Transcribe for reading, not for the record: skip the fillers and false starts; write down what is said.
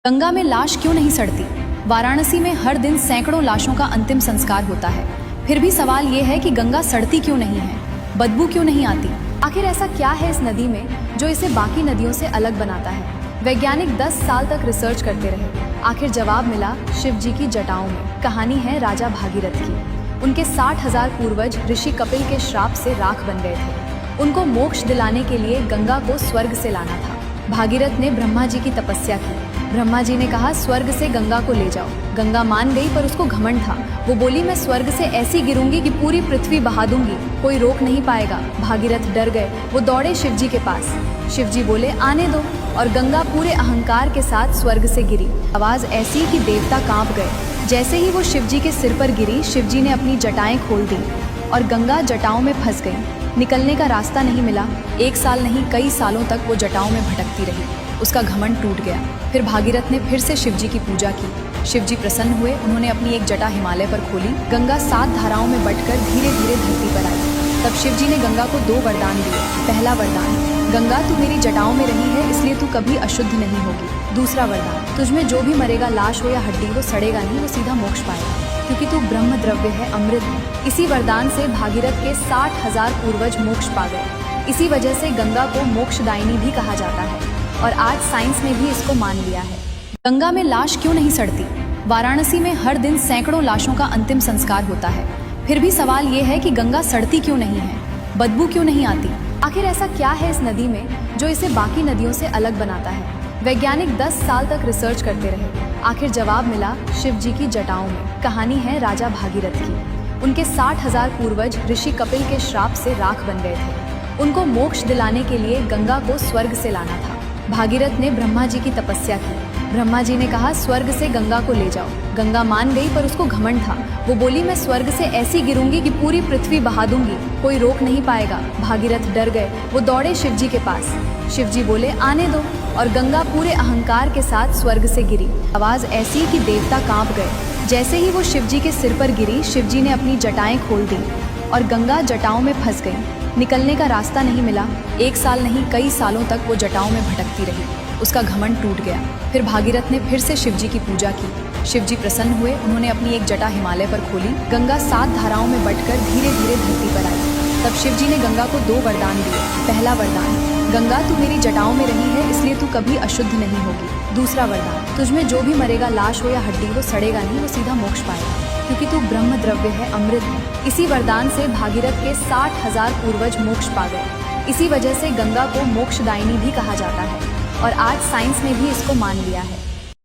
गंगा में लाश क्यों नहीं सड़ती? वाराणसी में हर दिन सैकड़ों लाशों का अंतिम संस्कार होता है। फिर भी सवाल ये है कि गंगा सड़ती क्यों नहीं है, बदबू क्यों नहीं आती? आखिर ऐसा क्या है इस नदी में जो इसे बाकी नदियों से अलग बनाता है? वैज्ञानिक 10 साल तक रिसर्च करते रहे। आखिर जवाब मिला शिव जी की जटाओं में। कहानी है राजा भागीरथ की। उनके 60,000 पूर्वज ऋषि कपिल के श्राप से राख बन गए थे। उनको मोक्ष दिलाने के लिए गंगा को स्वर्ग से लाना था। भागीरथ ने ब्रह्मा जी की तपस्या की। ब्रह्मा जी ने कहा स्वर्ग से गंगा को ले जाओ। गंगा मान गई, पर उसको घमंड था। वो बोली मैं स्वर्ग से ऐसी गिरूंगी कि पूरी पृथ्वी बहा दूंगी, कोई रोक नहीं पाएगा। भागीरथ डर गए। वो दौड़े शिव जी के पास। शिव जी बोले आने दो, और गंगा पूरे अहंकार के साथ स्वर्ग से गिरी। आवाज ऐसी कि देवता कांप गए। जैसे ही वो शिव जी के सिर पर गिरी, शिव जी ने अपनी जटाएं खोल दी और गंगा जटाओं में फंस गई। निकलने का रास्ता नहीं मिला। 1 साल नहीं, कई सालों तक वो जटाओं में भटकती रही। उसका घमंड टूट गया। फिर भागीरथ ने फिर से शिव जी की पूजा की। शिव जी प्रसन्न हुए। उन्होंने अपनी एक जटा हिमालय पर खोली। गंगा 7 धाराओं में बंटकर धीरे धीरे धरती पर आई। तब शिव जी ने गंगा को 2 वरदान दिए। पहला वरदान, गंगा तू मेरी जटाओं में रही है, इसलिए तू कभी अशुद्ध नहीं होगी। दूसरा वरदान, तुझमें जो भी मरेगा, लाश हो या हड्डी, वो सड़ेगा नहीं, वो सीधा मोक्ष पाएगा, क्योंकि तू ब्रह्म द्रव्य है, अमृत है। इसी वरदान से भागीरथ के 60,000 पूर्वज मोक्ष पा गए। इसी वजह से गंगा को मोक्षदायिनी भी कहा जाता है, और आज साइंस ने भी इसको मान लिया है। गंगा में लाश क्यों नहीं सड़ती? वाराणसी में हर दिन सैकड़ों लाशों का अंतिम संस्कार होता है। फिर भी सवाल ये है कि गंगा सड़ती क्यों नहीं है, बदबू क्यों नहीं आती? आखिर ऐसा क्या है इस नदी में जो इसे बाकी नदियों से अलग बनाता है? वैज्ञानिक 10 साल तक रिसर्च करते रहे। आखिर जवाब मिला शिव जी की जटाओं में। कहानी है राजा भागीरथ की। उनके 60,000 पूर्वज ऋषि कपिल के श्राप से राख बन गए थे। उनको मोक्ष दिलाने के लिए गंगा को स्वर्ग से लाना था। भागीरथ ने ब्रह्मा जी की तपस्या की। ब्रह्मा जी ने कहा स्वर्ग से गंगा को ले जाओ। गंगा मान गई, पर उसको घमंड था। वो बोली मैं स्वर्ग से ऐसी गिरूंगी कि पूरी पृथ्वी बहा दूंगी, कोई रोक नहीं पाएगा। भागीरथ डर गए। वो दौड़े शिव जी के पास। शिव जी बोले आने दो, और गंगा पूरे अहंकार के साथ स्वर्ग से गिरी। आवाज ऐसी कि देवता कांप गए। जैसे ही वो शिव जी के सिर पर गिरी, शिव जी ने अपनी जटाएं खोल दी और गंगा जटाओं में फंस गई। निकलने का रास्ता नहीं मिला। 1 साल नहीं, कई सालों तक वो जटाओं में भटकती रही। उसका घमंड टूट गया। फिर भागीरथ ने फिर से शिव जी की पूजा की। शिव जी प्रसन्न हुए। उन्होंने अपनी एक जटा हिमालय पर खोली। गंगा 7 धाराओं में बंटकर धीरे धीरे धरती पर आई। तब शिव जी ने गंगा को 2 वरदान दिए। पहला वरदान, गंगा तू मेरी जटाओं में रही है, इसलिए तू कभी अशुद्ध नहीं होगी। दूसरा वरदान, तुझमें जो भी मरेगा, लाश हो या हड्डी, वो सड़ेगा नहीं, वो सीधा मोक्ष पाएगा, क्योंकि तू ब्रह्म द्रव्य है, अमृत है। इसी वरदान से भागीरथ के 60,000 पूर्वज मोक्ष पा गए। इसी वजह से गंगा को मोक्षदायिनी भी कहा जाता है, और आज साइंस ने भी इसको मान लिया है।